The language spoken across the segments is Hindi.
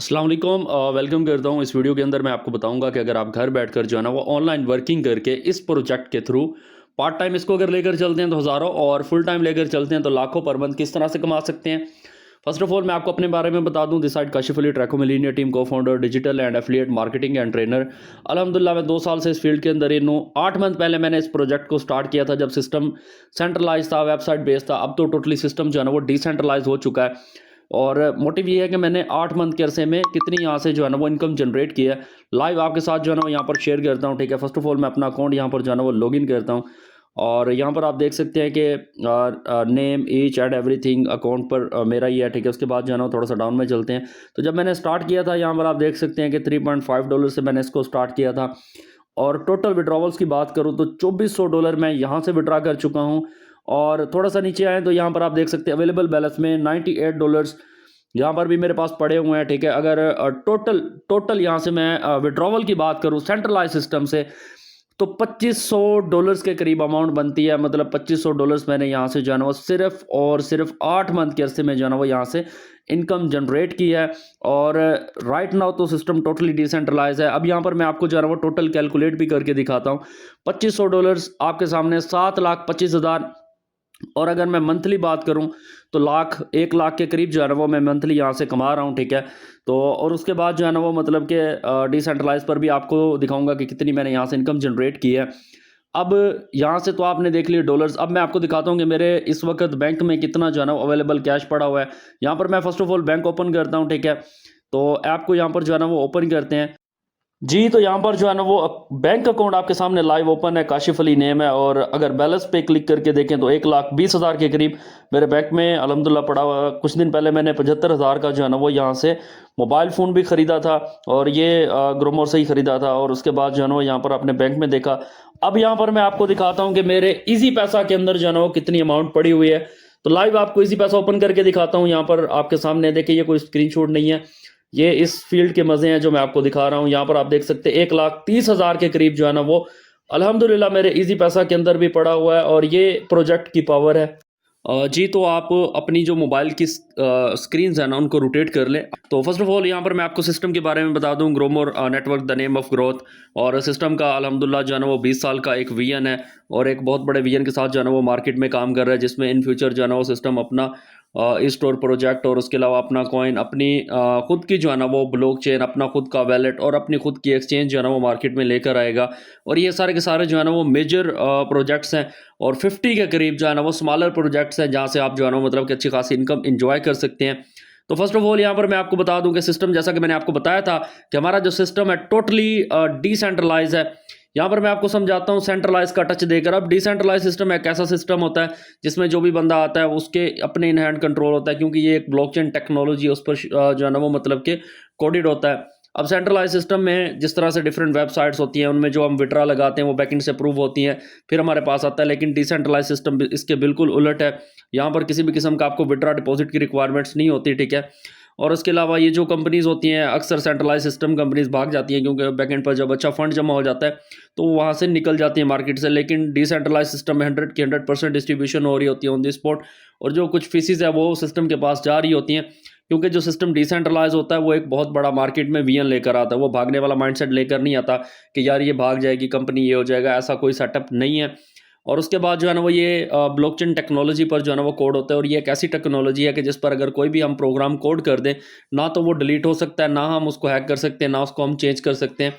अस्सलाम वालेकुम वेलकम करता हूँ। इस वीडियो के अंदर मैं आपको बताऊंगा कि अगर आप घर बैठकर जो है ना वो ऑनलाइन वर्किंग करके इस प्रोजेक्ट के थ्रू पार्ट टाइम इसको अगर लेकर चलते हैं तो हज़ारों और फुल टाइम लेकर चलते हैं तो लाखों पर मंथ किस तरह से कमा सकते हैं। फर्स्ट ऑफ ऑल मैं आपको अपने बारे में बता दूं, दिस साइड काशिफ अली ट्रैको मिलीनियर टीम को founder digital and affiliate marketing and trainer. अल्हम्दुलिल्लाह मैं 2 साल से इस फील्ड के अंदर इन हूँ। 8 मंथ पहले मैंने इस प्रोजेक्ट को स्टार्ट किया था जब सिस्टम सेंट्रलाइज था, वेबसाइट बेस्ड था। अब तो टोटली सिस्टम जो है ना वो डिसेंट्रलाइज हो चुका है। और मोटिव ये है कि मैंने 8 मंथ के अरसे में कितनी यहाँ से जो है ना वो इनकम जनरेट की है, लाइव आपके साथ जो है ना वो यहाँ पर शेयर करता हूँ। ठीक है, फर्स्ट ऑफ ऑल मैं अपना अकाउंट यहाँ पर जो है ना वो लॉगिन करता हूँ और यहाँ पर आप देख सकते हैं कि name each and everything account पर मेरा ही है। ठीक है, उसके बाद जो है ना थोड़ा सा डाउन में चलते हैं। तो जब मैंने स्टार्ट किया था यहाँ पर आप देख सकते हैं कि $3.5 से मैंने इसको स्टार्ट किया था। और टोटल विड्रॉवल्स की बात करूँ तो $2400 मैं यहाँ से विड्रा कर चुका हूँ। और थोड़ा सा नीचे आए तो यहाँ पर आप देख सकते हैं अवेलेबल बैलेंस में $98 यहाँ पर भी मेरे पास पड़े हुए हैं। ठीक है, अगर टोटल टोटल यहाँ से मैं विड्रॉवल की बात करूँ सेंट्रलाइज सिस्टम से तो $2500 के करीब अमाउंट बनती है। मतलब $2500 मैंने यहाँ से जो है ना वो सिर्फ और सिर्फ 8 मंथ के अरसे में जो है ना वो यहाँ से इनकम जनरेट की है। और राइट नाउ तो सिस्टम टोटली डिसेंट्रलाइज है। अब यहाँ पर मैं आपको जो है ना वो टोटल कैलकुलेट भी करके दिखाता हूँ। $2500 आपके सामने 7,25,000। और अगर मैं मंथली बात करूं तो 1 लाख के करीब जो है ना वो मैं मंथली यहाँ से कमा रहा हूँ। ठीक है, तो और उसके बाद जो है ना वो मतलब कि डिसेंट्रलाइज पर भी आपको दिखाऊंगा कि कितनी मैंने यहाँ से इनकम जनरेट की है। अब यहाँ से तो आपने देख लिए डॉलर्स। अब मैं आपको दिखाता हूँ कि मेरे इस वक्त बैंक में कितना जो है ना अवेलेबल कैश पड़ा हुआ है। यहाँ पर मैं first of all bank open करता हूँ। ठीक है, तो ऐप को यहाँ पर जो है ना वो ओपन करते हैं। जी, तो यहाँ पर जो है ना वो बैंक अकाउंट आपके सामने लाइव ओपन है, काशिफ अली नेम है। और अगर बैलेंस पे क्लिक करके देखें तो 1,20,000 के करीब मेरे बैंक में अल्हम्दुलिल्लाह पड़ा हुआ है। कुछ दिन पहले मैंने 75,000 का जो है ना वो यहाँ से मोबाइल फ़ोन भी ख़रीदा था और ये ग्रोमोर से ही ख़रीदा था। और उसके बाद जो है ना वो यहाँ पर अपने बैंक में देखा। अब यहाँ पर मैं आपको दिखाता हूँ कि मेरे ईजी पैसा के अंदर जो है ना वो कितनी अमाउंट पड़ी हुई है। तो लाइव आपको ईजी पैसा ओपन करके दिखाता हूँ। यहाँ पर आपके सामने देखिए, ये कोई स्क्रीनशॉट नहीं है, ये इस फील्ड के मजे हैं जो मैं आपको दिखा रहा हूँ। यहाँ पर आप देख सकते हैं 1,30,000 के करीब जो है ना वो अल्हम्दुलिल्लाह मेरे इजी पैसा के अंदर भी पड़ा हुआ है। और ये प्रोजेक्ट की पावर है। जी, तो आप अपनी जो मोबाइल की स्क्रीन है ना उनको रोटेट कर लें। तो फर्स्ट ऑफ ऑल यहाँ पर मैं आपको सिस्टम के बारे में बता दूं, Growmore network the name of growth. और सिस्टम का अल्हम्दुलिल्लाह जो है ना वो 20 साल का एक विजन है और एक बहुत बड़े विजन के साथ जो है ना वो मार्केट में काम कर रहा है, जिसमें इन फ्यूचर जो है ना वो सिस्टम अपना स्टोर प्रोजेक्ट और उसके अलावा अपना कॉइन, अपनी खुद की जो है ना वो ब्लॉकचेन, अपना खुद का वैलेट और अपनी खुद की एक्सचेंज जो है ना वो मार्केट में लेकर आएगा। और ये सारे के सारे जो है ना वो मेजर प्रोजेक्ट्स हैं। और 50 के करीब जो है ना वो स्मॉलर प्रोजेक्ट्स हैं जहाँ से आप जो है ना मतलब कि अच्छी खासी इनकम एंजॉय कर सकते हैं। तो फर्स्ट ऑफ ऑल यहाँ पर मैं आपको बता दूं कि सिस्टम, जैसा कि मैंने आपको बताया था कि हमारा जो सिस्टम है टोटली डिसेंट्रलाइज है। यहाँ पर मैं आपको समझाता हूँ सेंट्रलाइज का टच देकर। अब डिसेंट्रलाइज सिस्टम एक ऐसा सिस्टम होता है जिसमें जो भी बंदा आता है उसके अपने इन हैंड कंट्रोल होता है, क्योंकि ये एक ब्लॉकचेन टेक्नोलॉजी उस पर जो है ना वो मतलब कि कोडेड होता है। अब सेंट्रलाइज सिस्टम में जिस तरह से डिफरेंट वेबसाइट्स होती हैं उनमें जो हम विड्रा लगाते हैं वो बैकएंड से अप्रूव होती हैं, फिर हमारे पास आता है। लेकिन डिसेंट्रलाइज सिस्टम इसके बिल्कुल उलट है। यहाँ पर किसी भी किस्म का आपको विड्रा डिपॉजिट की रिक्वायरमेंट्स नहीं होती। ठीक है, और उसके अलावा ये जो कंपनीज होती हैं अक्सर सेंट्रलाइज सिस्टम कंपनीज भाग जाती हैं, क्योंकि बैकएंड पर जब अच्छा फंड जमा हो जाता है तो वो वहाँ से निकल जाती है मार्केट से। लेकिन डिसेंट्रलाइज सिस्टम में 100 की 100% डिस्ट्रीब्यूशन हो रही होती है ऑन द स्पॉट। और जो कुछ फीसिस है वो सिस्टम के पास जा रही होती हैं, क्योंकि जो सिस्टम डिसेंट्रलाइज होता है वो एक बहुत बड़ा मार्केट में विजन लेकर आता है। वो भागने वाला माइंडसेट लेकर नहीं आता कि यार ये भाग जाएगी कंपनी, ये हो जाएगा, ऐसा कोई सेटअप नहीं है। और उसके बाद जो है ना वो ये ब्लॉकचेन टेक्नोलॉजी पर जो है ना वो कोड होता है। और ये एक ऐसी टेक्नोलॉजी है कि जिस पर अगर कोई भी हम प्रोग्राम कोड कर दें, ना तो वो डिलीट हो सकता है, ना हम उसको हैक कर सकते हैं, ना उसको हम चेंज कर सकते हैं।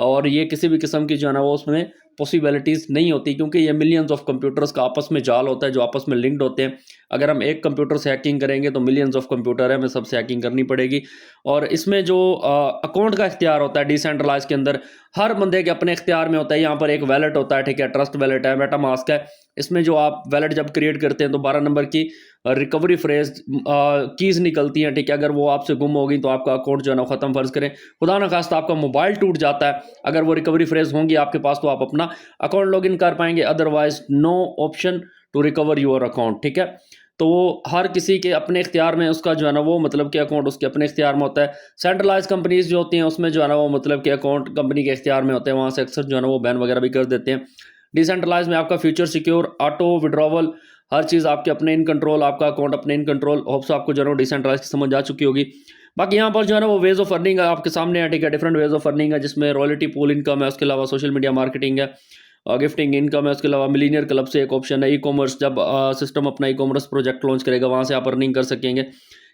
और ये किसी भी किस्म की जो है ना वो उसमें पॉसिबिलिटीज़ नहीं होती, क्योंकि ये मिलियंस ऑफ कंप्यूटर्स का आपस में जाल होता है जो आपस में लिंक्ड होते हैं। अगर हम एक कंप्यूटर से हैकिंग करेंगे तो मिलियंस ऑफ कंप्यूटर है, हमें सबसे हैकिंग करनी पड़ेगी। और इसमें जो अकाउंट का इख्तियार होता है डिसेंट्रलाइज के अंदर, हर बंदे के अपने इख्तियार में होता है। यहाँ पर एक वैलेट होता है, ठीक है, ट्रस्ट वैलेट है, मेटामास्क है। इसमें जो आप वैलेट जब क्रिएट करते हैं तो 12 नंबर की रिकवरी फ्रेज कीज़ निकलती हैं। ठीक है, अगर वो आपसे गुम हो गई तो आपका अकाउंट जो है ना ख़त्म। फ़र्ज़ करें खुदा ना खास्ता आपका मोबाइल टूट जाता है, अगर वो रिकवरी फ्रेज होंगी आपके पास तो आप अपना अकाउंट लॉगिन कर पाएंगे, otherwise no option to recover your account. ठीक है, तो वो हर किसी के अपने इख्तियार में उसका जो है ना वो मतलब कि अकाउंट उसके अपने इख्तियार में होता है। सेंट्रलाइज कंपनीज जो होती हैं उसमें जो है ना वो मतलब कि अकाउंट कंपनी के इख्तियार में होते हैं, वहाँ से अक्सर जो है ना वो बैन वगैरह भी कर देते हैं। डिसेंट्रलाइज में आपका फ्यूचर सिक्योर, ऑटो विड्रॉवल, हर चीज़ आपके अपने इन कंट्रोल, आपका अकाउंट अपने इन कंट्रोल। होप्स आपको जो है डिसेंट्रलाइज की समझ आ चुकी होगी। बाकी यहाँ पर जो है ना वो वेज ऑफ अर्निंग आपके सामने है, ठीक है। डिफरेंट वेज ऑफ अर्निंग है, जिसमें रॉयल्टी पूल इनकम है, उसके अलावा सोशल मीडिया मार्केटिंग है, गिफ्टिंग इनकम है, उसके अलावा मिलीनियर क्लब से एक ऑप्शन है। ई कॉमर्स, जब सिस्टम अपना ई कॉमर्स प्रोजेक्ट लॉन्च करेगा वहाँ से आप अर्निंग कर सकेंगे।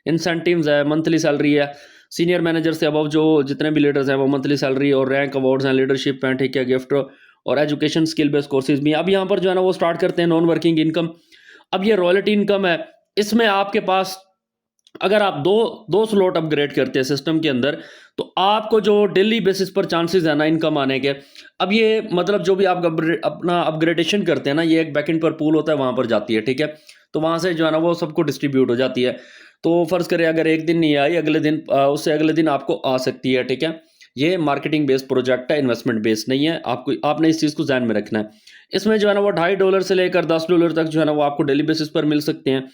इंसेंटिव्स है, मंथली सैलरी है, सीनियर मैनेजर से अबव जो जितने भी लीडर्स हैं वो मंथली सैलरी और रैंक अवार्ड्स हैं, लीडरशिप हैं, ठीक है, गिफ्ट और एजुकेशन स्किल बेस्ड कोर्सेज भी। अब यहाँ पर जो है ना वो स्टार्ट करते हैं नॉन वर्किंग इनकम। अब ये रॉयल्टी इनकम है, इसमें आपके पास अगर आप दो दो स्लॉट अपग्रेड करते हैं सिस्टम के अंदर, तो आपको जो डेली बेसिस पर चांसेस है ना इनकम आने के, अब ये मतलब जो भी आप अपना अपग्रेडेशन करते हैं ना, ये एक बैकएंड पर पूल होता है, वहाँ पर जाती है, ठीक है। तो वहाँ से जो है ना वो सबको डिस्ट्रीब्यूट हो जाती है। तो फर्ज करें अगर एक दिन नहीं आई, अगले दिन उससे अगले दिन आपको आ सकती है, ठीक है। ये मार्केटिंग बेस्ड प्रोजेक्ट है, इन्वेस्टमेंट बेस्ड नहीं है। आपको आपने इस चीज़ को ध्यान में रखना है। इसमें जो है ना वो $2.5 से लेकर $10 तक जो है ना वो आपको डेली बेसिस पर मिल सकते हैं।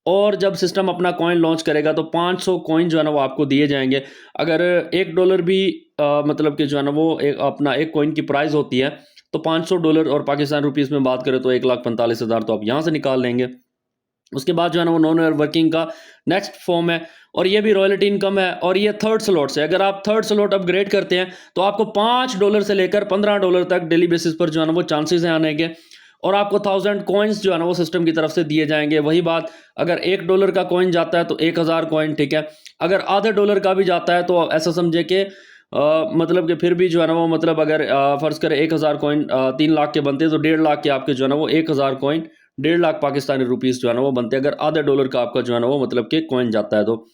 और जब सिस्टम अपना कॉइन लॉन्च करेगा तो 500 कॉइन जो है ना वो आपको दिए जाएंगे। अगर $1 भी मतलब कि जो है ना वो एक अपना एक कॉइन की प्राइस होती है, तो $500 और पाकिस्तान रुपीज़ में बात करें तो 1,45,000 तो आप यहाँ से निकाल लेंगे। उसके बाद जो है ना वो नॉन वर्किंग का नेक्स्ट फॉर्म है, और ये भी रॉयल्टी इनकम है, और ये थर्ड स्लॉट से अगर आप थर्ड स्लॉट अपग्रेड करते हैं तो आपको $5 से लेकर $15 तक डेली बेसिस पर जो है ना वो चांसेस हैं आने के। और आपको 1000 कॉइन्स जो है ना वो सिस्टम की तरफ से दिए जाएंगे। वही बात, अगर $1 का कॉइन जाता है तो 1000 कॉइन, ठीक है। अगर आधे डॉलर का भी जाता है तो ऐसा समझे कि मतलब कि फिर भी जो है ना वो मतलब अगर फ़र्ज़ करें 1000 कॉइन 3 लाख के बनते हैं, तो 1.5 लाख के आपके जो है ना वो 1000 कॉइन 1.5 लाख पाकिस्तानी रुपीज़ जो है ना वो बनते हैं, अगर आधे डॉलर का आपका जो है ना वो मतलब कि कॉइन जाता है तो।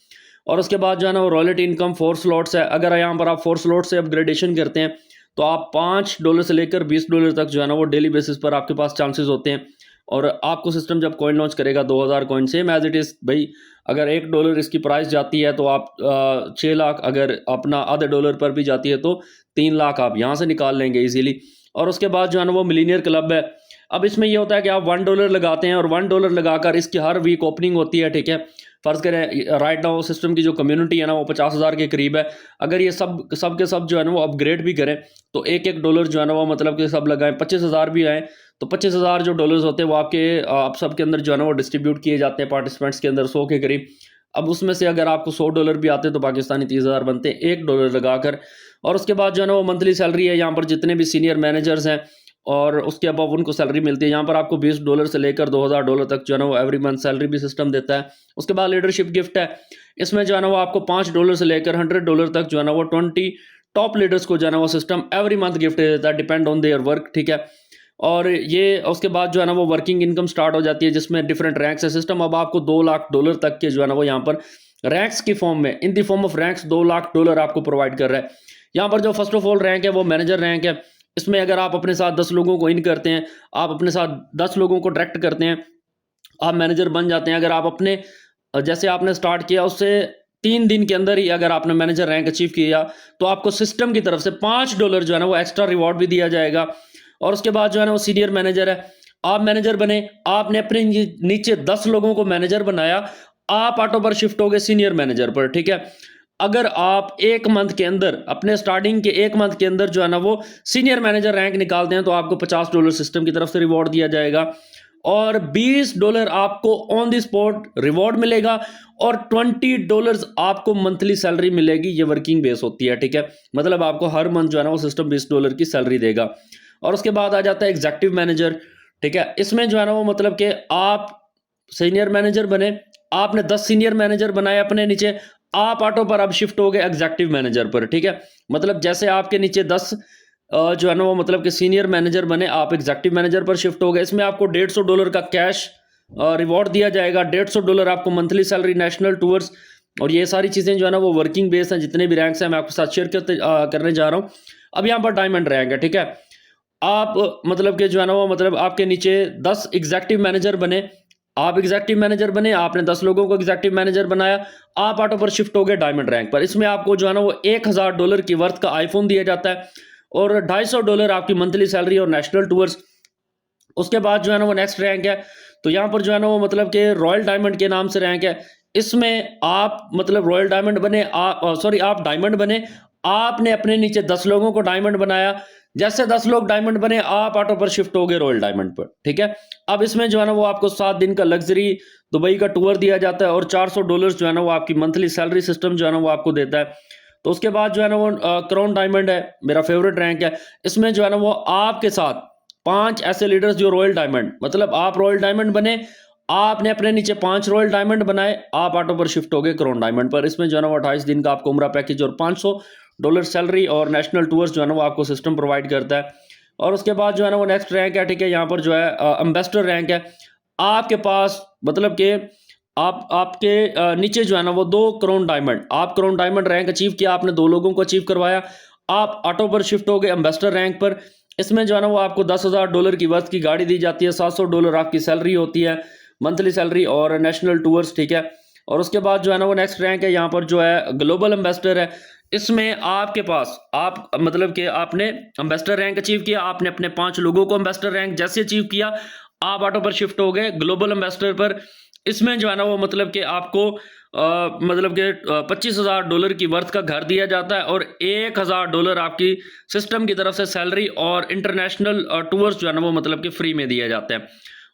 और उसके बाद जो है ना वो रॉयल्टी इनकम 4 स्लॉट्स है। अगर यहाँ पर आप 4 स्लॉट से अपग्रेडेशन करते हैं तो आप $5 से लेकर $20 तक जो है ना वो डेली बेसिस पर आपके पास चांसेस होते हैं। और आपको सिस्टम जब कॉइन लॉन्च करेगा 2000 coin, same as it is भाई, अगर $1 इसकी प्राइस जाती है तो आप 6 लाख, अगर अपना आधे डॉलर पर भी जाती है तो 3 लाख आप यहाँ से निकाल लेंगे इजीली। और उसके बाद जो है ना वो मिलीनियर क्लब है। अब इसमें ये होता है कि आप $1 लगाते हैं और $1 लगाकर इसकी हर वीक ओपनिंग होती है, ठीक है। फ़र्ज़ करें राइट नाउ सिस्टम की जो कम्युनिटी है ना वो 50,000 के करीब है। अगर ये सब के सब जो है ना वो अपग्रेड भी करें तो एक $1 जो है ना वो मतलब कि सब लगाएं, 25,000 भी आए तो 25,000 जो डॉलर्स होते हैं वो आपके आप सब के अंदर जो है ना वो डिस्ट्रीब्यूट किए जाते हैं पार्टिसिपेंट्स के अंदर 100 के करीब। अब उसमें से अगर आपको $100 भी आते हैं तो पाकिस्तानी 30,000 बनते हैं $1 लगाकर। और उसके बाद जो है ना वो मंथली सैलरी है, यहाँ पर जितने भी सीनियर मैनेजर्स हैं और उसके अबव उनको सैलरी मिलती है। यहाँ पर आपको $20 से लेकर $2,000 तक जो है ना वो एवरी मंथ सैलरी भी सिस्टम देता है। उसके बाद लीडरशिप गिफ्ट है, इसमें जो है ना वो आपको $5 से लेकर $100 तक जो है ना वो 20 टॉप लीडर्स को जो है ना वो सिस्टम एवरी मंथ गिफ्ट देता है, डिपेंड ऑन देयर वर्क, ठीक है। और ये उसके बाद जो है ना वो वर्किंग इनकम स्टार्ट हो जाती है, जिसमें डिफरेंट रैंक्स है सिस्टम। अब आपको $2 लाख तक के जो है ना वो यहाँ पर रैंक्स की फॉर्म में, in the form of ranks $2 lakh आपको प्रोवाइड कर रहा है। यहाँ पर जो फर्स्ट ऑफ ऑल रैंक है वो मैनेजर रैंक है। इसमें अगर आप अपने साथ 10 लोगों को इन करते हैं, आप अपने साथ 10 लोगों को डायरेक्ट करते हैं, आप मैनेजर बन जाते हैं। अगर आप अपने जैसे आपने स्टार्ट किया उससे 3 दिन के अंदर ही अगर आपने मैनेजर रैंक अचीव किया तो आपको सिस्टम की तरफ से $5 जो है ना वो एक्स्ट्रा रिवॉर्ड भी दिया जाएगा। और उसके बाद जो है ना वो सीनियर मैनेजर है, आप मैनेजर बने, आपने अपने नीचे 10 लोगों को मैनेजर बनाया, आप ऑटो पर शिफ्ट हो गए सीनियर मैनेजर पर, ठीक है। अगर आप 1 मंथ के अंदर, अपने स्टार्टिंग के 1 मंथ के अंदर जो है ना वो सीनियर मैनेजर रैंक निकालते हैं तो आपको $50 सिस्टम की तरफ से रिवॉर्ड दिया जाएगा। और $20 आपको ऑन द स्पॉट रिवॉर्ड मिलेगा और $20 आपको मंथली सैलरी मिलेगी। ये वर्किंग बेस होती है, ठीक है। मतलब आपको हर मंथ जो है ना वो सिस्टम $20 की सैलरी देगा। और उसके बाद आ जाता है एग्जेक्टिव मैनेजर, ठीक है। इसमें जो है ना वो मतलब कि आप सीनियर मैनेजर बने, आपने 10 सीनियर मैनेजर बनाए अपने नीचे, आप ऑटो पर अब शिफ्ट हो गए एग्जेक्टिव मैनेजर पर, ठीक है। मतलब जैसे आपके नीचे 10 जो है ना वो मतलब कि सीनियर मैनेजर बने, आप एग्जेक्टिव मैनेजर पर शिफ्ट हो गए। इसमें आपको $150 का कैश रिवॉर्ड दिया जाएगा, $150 आपको मंथली सैलरी, नेशनल टूर्स, और ये सारी चीज़ें जो है ना वो वर्किंग बेस हैं। जितने भी रैंक्स हैं मैं आपके साथ शेयर करने जा रहा हूँ। अब यहाँ पर डायमंड रैंक है, ठीक है। आप मतलब कि जो है ना वो मतलब आपके नीचे 10 एग्जेक्टिव मैनेजर बने, आप एग्जेक्टिव मैनेजर बने, आपने 10 लोगों को एग्जेक्टिव मैनेजर बनाया, आप ऑटो पर शिफ्ट हो गए डायमंड रैंक पर। इसमें आपको जो है ना वो $1000 की वर्थ का आईफोन दिया जाता है और $250 आपकी मंथली सैलरी और नेशनल टूर्स। उसके बाद जो है ना वो नेक्स्ट रैंक है, तो यहाँ पर जो है ना वो मतलब कि रॉयल डायमंड के नाम से रैंक है। इसमें आप मतलब रॉयल डायमंड बने, आप डायमंड बने, आपने अपने नीचे 10 लोगों को डायमंड बनाया, जैसे 10 लोग डायमंड बने आप ऑटो पर शिफ्ट हो गए रॉयल डायमंड पर, ठीक है। अब इसमें जो है ना वो आपको 7 दिन का लग्जरी दुबई का टूर दिया जाता है और $400 जो है ना वो आपकी मंथली सैलरी सिस्टम जो है ना वो आपको देता है। तो उसके बाद जो है ना वो क्राउन डायमंड है, मेरा फेवरेट रैंक है। इसमें जो है ना वो आपके साथ 5 ऐसे लीडर्स जो रॉयल डायमंड, मतलब आप रॉयल डायमंड बने, आपने अपने नीचे 5 रॉयल डायमंड बनाए, आप ऑटो पर शिफ्ट हो गए क्राउन डायमंड पर। इसमें जो है ना वो 28 दिन का आपको उम्रा पैकेज और $500 सैलरी और नेशनल टूर्स जो है ना वो आपको सिस्टम प्रोवाइड करता है। और उसके बाद जो है ना वो नेक्स्ट रैंक है, ठीक है, यहाँ पर जो है एम्बेसडर रैंक है। आपके पास मतलब कि आपके नीचे जो है ना वो 2 क्राउन डायमंड, आप क्राउन डायमंड रैंक अचीव किया, आपने 2 लोगों को अचीव करवाया, आप ऑटो पर शिफ्ट हो गए एम्बेसडर रैंक पर। इसमें जो है ना वो आपको $10,000 की वर्थ की गाड़ी दी जाती है, $700 आपकी सैलरी होती है, मंथली सैलरी और नेशनल टूर्स, ठीक है। और उसके बाद जो है ना वो नेक्स्ट रैंक है, यहाँ पर जो है ग्लोबल एम्बेसडर है। इसमें आपके पास आप मतलब कि आपने एम्बेसडर रैंक अचीव किया, आपने अपने 5 लोगों को एम्बेसडर रैंक जैसे अचीव किया, आप ऑटो पर शिफ्ट हो गए ग्लोबल एम्बेसडर पर। इसमें जो है ना वो मतलब कि आपको मतलब कि $25,000 की वर्थ का घर दिया जाता है और $1,000 आपकी सिस्टम की तरफ से सैलरी और इंटरनेशनल टूर्स जो है ना वो मतलब कि फ्री में दिया जाता है।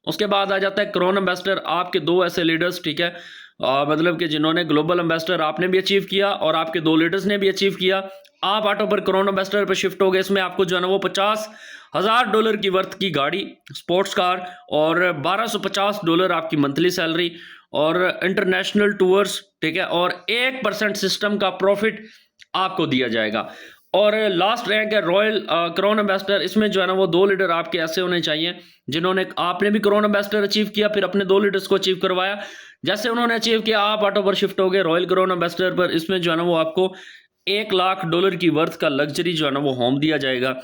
उसके बाद आ जाता है क्राउन एम्बेसडर, आपके 2 ऐसे लीडर्स, ठीक है, मतलब कि जिन्होंने ग्लोबल एम्बेसडर आपने भी अचीव किया और आपके 2 लीडर्स ने भी अचीव किया, आप ऑटो पर क्राउन एम्बेसडर पर शिफ्ट हो गए। इसमें आपको जो है ना वो $50,000 की वर्थ की गाड़ी, स्पोर्ट्स कार और $1,250 आपकी मंथली सैलरी और इंटरनेशनल टूर्स, ठीक है, और 1% सिस्टम का प्रॉफिट आपको दिया जाएगा। और लास्ट रैंक है रॉयल क्राउन एम्बेसडर। इसमें जो है ना वो 2 लीडर आपके ऐसे होने चाहिए जिन्होंने, आपने भी क्राउन एम्बेसडर अचीव किया, फिर अपने 2 लीडर्स को अचीव करवाया। जैसे उन्होंने अचीव किया, आप ऑटो पर शिफ्ट हो गए रॉयल क्राउन एम्बेसडर पर। इसमें जो है ना वो आपको $1,00,000 की वर्थ का लग्जरी जो है ना वो होम दिया जाएगा,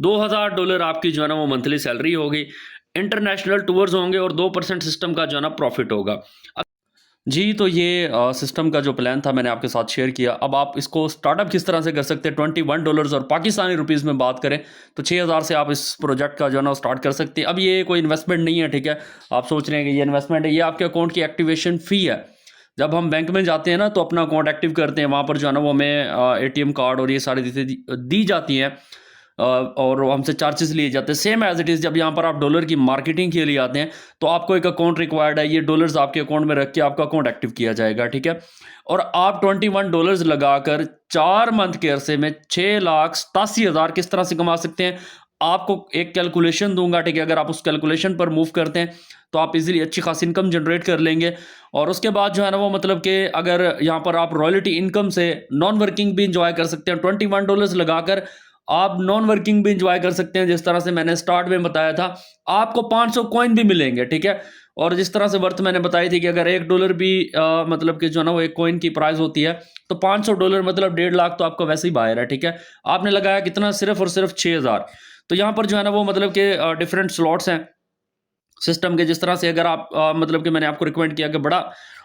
$2,000 आपकी जो है ना वो मंथली सैलरी होगी, इंटरनेशनल टूर्स होंगे और 2% सिस्टम का जो है ना प्रॉफिट होगा। जी, तो ये सिस्टम का जो प्लान था मैंने आपके साथ शेयर किया। अब आप इसको स्टार्टअप किस तरह से कर सकते हैं, $21 और पाकिस्तानी रुपीज़ में बात करें तो 6,000 से आप इस प्रोजेक्ट का जो है ना स्टार्ट कर सकते हैं। अब ये कोई इन्वेस्टमेंट नहीं है, ठीक है। आप सोच रहे हैं कि ये इन्वेस्टमेंट है, ये आपके अकाउंट की एक्टिवेशन फ़ी है। जब हम बैंक में जाते हैं ना तो अपना अकाउंट एक्टिव करते हैं, वहाँ पर जो है ना वो हमें एटीएम कार्ड और ये सारी चीज़ें दी जाती हैं और हमसे चार्जेस लिए जाते हैं। सेम एज इट इज़ जब यहाँ पर आप डॉलर की मार्केटिंग के लिए आते हैं तो आपको एक अकाउंट रिक्वायर्ड है, ये डॉलर्स आपके अकाउंट में रख के आपका अकाउंट एक्टिव किया जाएगा, ठीक है। और आप $21 लगाकर 4 मंथ के अरसे में 6,87,000 किस तरह से कमा सकते हैं, आपको एक कैलकुलेशन दूंगा, ठीक है। अगर आप उस कैलकुलेशन पर मूव करते हैं तो आप इजीली अच्छी खासी इनकम जनरेट कर लेंगे। और उसके बाद जो है ना वो मतलब कि अगर यहाँ पर आप रॉयल्टी इनकम से नॉन वर्किंग भी इंजॉय कर सकते हैं, $21 लगाकर आप नॉन वर्किंग भी इंजॉय कर सकते हैं। जिस तरह से मैंने स्टार्ट में बताया था, आपको 500 कॉइन भी मिलेंगे, ठीक है। और जिस तरह से वर्थ मैंने बताई थी कि अगर $1 भी मतलब कि जो है ना वो एक कॉइन की प्राइस होती है तो $500 मतलब 1.5 लाख तो आपका वैसे ही बाहर है, ठीक है। आपने लगाया कितना, सिर्फ और सिर्फ 6,000। तो यहाँ पर जो है ना वो मतलब कि डिफरेंट स्लॉट्स हैं सिस्टम के। जिस तरह से अगर आप मतलब कि मैंने आपको रिकमेंड किया कि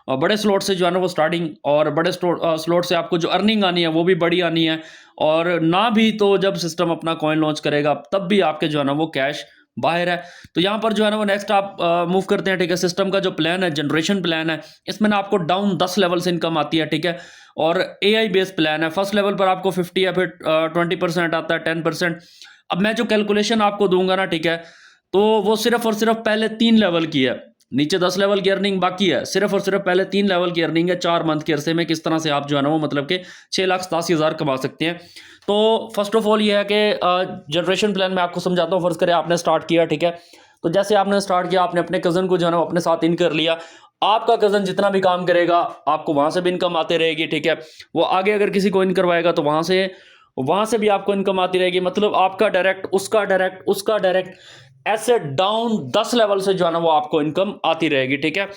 बड़े स्लॉट से जो है ना वो स्टार्टिंग, और बड़े स्लॉट से आपको जो अर्निंग आनी है वो भी बड़ी आनी है, और ना भी तो जब सिस्टम अपना कॉइन लॉन्च करेगा तब भी आपके जो है ना वो कैश बाहर है। तो यहाँ पर जो है ना वो नेक्स्ट आप मूव करते हैं, ठीक है। सिस्टम का जो प्लान है, जनरेशन प्लान है, इसमें ना आपको डाउन 10 लेवल से इनकम आती है, ठीक है। और AI बेस्ड प्लान है। फर्स्ट लेवल पर आपको 50 या फिर 20% आता है, 10%। अब मैं जो कैलकुलेशन आपको दूंगा ना, ठीक है, तो वो सिर्फ और सिर्फ पहले 3 लेवल की है, नीचे 10 लेवल की अर्निंग बाकी है। सिर्फ और सिर्फ पहले 3 लेवल की अर्निंग है 4 मंथ के अरसे में, किस तरह से आप जो है ना वो मतलब कि 6,87,000 कमा सकते हैं। तो फर्स्ट ऑफ ऑल ये है कि जनरेशन प्लान मैं आपको समझाता हूँ। फर्ज करें आपने स्टार्ट किया, ठीक है, तो जैसे आपने स्टार्ट किया, आपने अपने कज़न को जो है ना अपने साथ इन कर लिया। आपका कज़न जितना भी काम करेगा आपको वहाँ से भी इनकम आती रहेगी, ठीक है। वो आगे अगर किसी को इन करवाएगा तो वहाँ से भी आपको इनकम आती रहेगी। मतलब आपका डायरेक्ट, उसका डायरेक्ट, ऐसे डाउन 10 लेवल से जो है ना वो आपको इनकम आती रहेगी, ठीक है।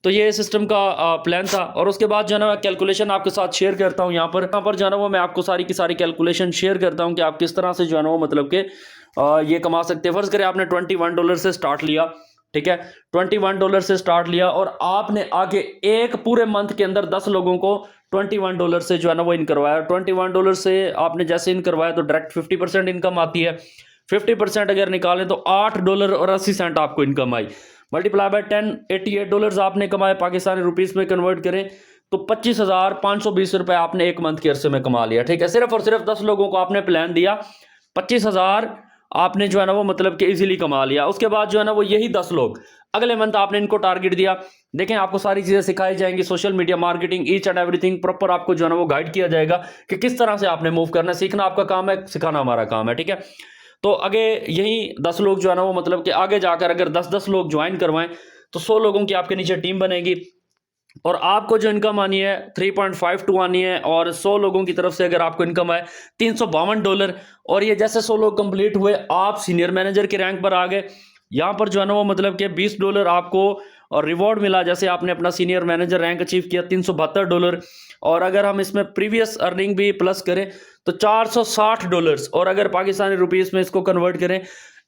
तो ये सिस्टम का प्लान था। और उसके बाद जो है ना कैलकुलेशन आपके साथ शेयर करता हूँ। यहाँ पर जो है ना वो मैं आपको सारी की सारी कैलकुलेशन शेयर करता हूँ कि आप किस तरह से जो है ना वो मतलब कि ये कमा सकते हैं। फर्ज करें आपने $21 से स्टार्ट लिया, ठीक है, $21 से स्टार्ट लिया और आपने आगे एक पूरे मंथ के अंदर 10 लोगों को $21 से जो है ना वो इन करवाया। $21 से आपने जैसे इन करवाया तो डायरेक्ट 50% इनकम आती है। 50% अगर निकालें तो $8.80 आपको इनकम आई। मल्टीप्लाई बाय 10, $88 आपने कमाए, पाकिस्तानी रुपीस में कन्वर्ट करें तो 25,520 रुपए आपने एक मंथ के अरसे में कमा लिया, ठीक है। सिर्फ और सिर्फ 10 लोगों को आपने प्लान दिया, 25,000 आपने जो है ना वो मतलब कि इजीली कमा लिया। उसके बाद जो है ना वो यही 10 लोग अगले मंथ आपने इनको टारगेट दिया। देखें आपको सारी चीज़ें सिखाई जाएंगी, social media marketing each and everything proper आपको जो है ना वो गाइड किया जाएगा कि किस तरह से आपने मूव करना है। सीखना आपका काम है, सिखाना हमारा काम है, ठीक है। तो आगे यही 10 लोग जो है ना वो मतलब कि आगे जाकर अगर 10-10 लोग ज्वाइन करवाएं तो 100 लोगों की आपके नीचे टीम बनेगी और आपको जो इनकम आनी है 3.52 आनी है। और 100 लोगों की तरफ से अगर आपको इनकम आए $352। और ये जैसे 100 लोग कंप्लीट हुए आप सीनियर मैनेजर के रैंक पर आ गए। यहाँ पर जो है ना वो मतलब कि $20 आपको और रिवॉर्ड मिला। जैसे आपने अपना सीनियर मैनेजर रैंक अचीव किया $372। और अगर हम इसमें प्रीवियस अर्निंग भी प्लस करें तो $460। और अगर पाकिस्तानी रुपीस में इसको कन्वर्ट करें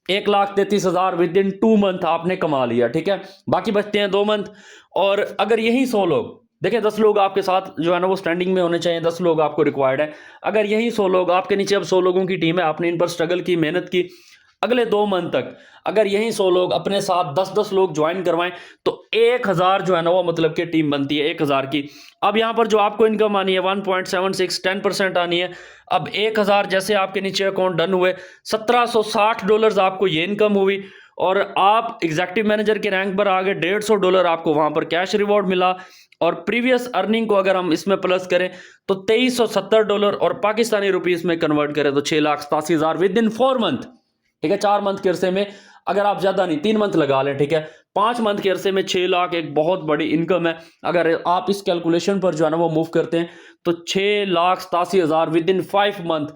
1,33,000 विद इन 2 मंथ आपने कमा लिया, ठीक है। बाकी बचते हैं 2 मंथ। और अगर यही 100 लोग, देखिए 10 लोग आपके साथ जो है ना वो स्टैंडिंग में होने चाहिए, 10 लोग आपको रिक्वायर्ड है। अगर यही 100 लोग आपके नीचे, अब 100 लोगों की टीम है, आपने इन पर स्ट्रगल की, मेहनत की, अगले 2 मंथ तक अगर यही 100 लोग अपने साथ 10-10 लोग ज्वाइन करवाएं तो 1000 जो है ना वो मतलब कि टीम बनती है 1000 की। अब यहाँ पर जो आपको इनकम आनी है 1.76 10% आनी है। अब 1000 जैसे आपके नीचे अकाउंट डन हुए $1760 आपको ये इनकम हुई और आप एग्जीक्यूटिव मैनेजर के रैंक पर आ गए। $150 आपको वहां पर कैश रिवॉर्ड मिला। और प्रीवियस अर्निंग को अगर हम इसमें प्लस करें तो $2370 और पाकिस्तानी रुपीस में कन्वर्ट करें तो 6,87,000 विद इन 4 मंथ, ठीक है। 4 मंथ के अरसे में, अगर आप ज्यादा नहीं 3 मंथ लगा लें, ठीक है, 5 मंथ के अरसे में 6 लाख एक बहुत बड़ी इनकम है। अगर आप इस कैलकुलेशन पर जो है ना वो मूव करते हैं तो 6,87,000 विद इन 5 मंथ,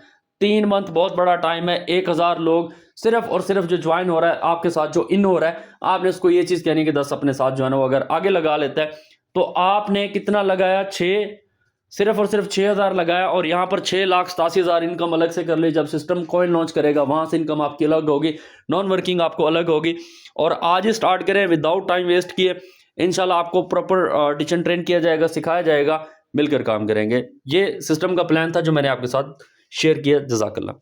3 मंथ बहुत बड़ा टाइम है। 1000 लोग सिर्फ और सिर्फ जो ज्वाइन हो रहा है आपके साथ, जो इन हो रहा है, आपने उसको ये चीज कहनी कि 10 अपने साथ जो है ना वो अगर आगे लगा लेता है तो आपने कितना लगाया, 6, सिर्फ और सिर्फ 6000 लगाया। और यहाँ पर 6,87,000 इनकम अलग से कर ली। जब सिस्टम कॉइन लॉन्च करेगा वहां से इनकम आपकी अलग होगी, नॉन वर्किंग आपको अलग होगी। और आज ही स्टार्ट करें विदाउट टाइम वेस्ट किए। इंशाल्लाह आपको प्रॉपर टीच एंड ट्रेन किया जाएगा, सिखाया जाएगा, मिलकर काम करेंगे। ये सिस्टम का प्लान था जो मैंने आपके साथ शेयर किया। जज़ाकल्लाह।